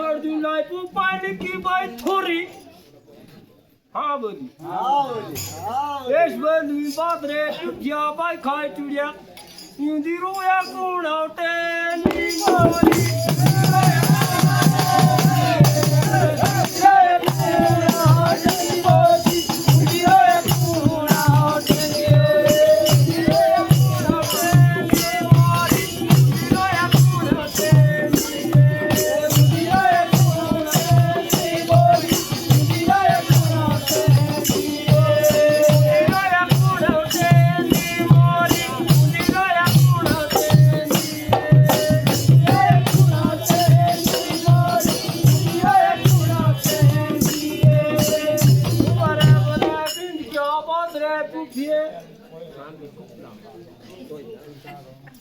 अर्जुन लाई पुपानी की भाई थोड़ी हाँ बोली एश बोली बात रे जा भाई खाए चुड़िया इंदी रोया कौन आउटे नी बोली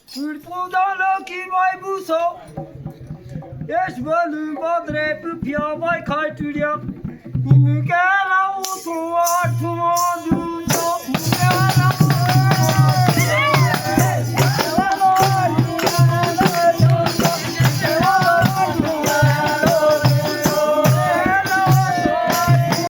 की भाई बूसो एश बोलू बादरे पुपिया भाई खाई चुड़िया इनके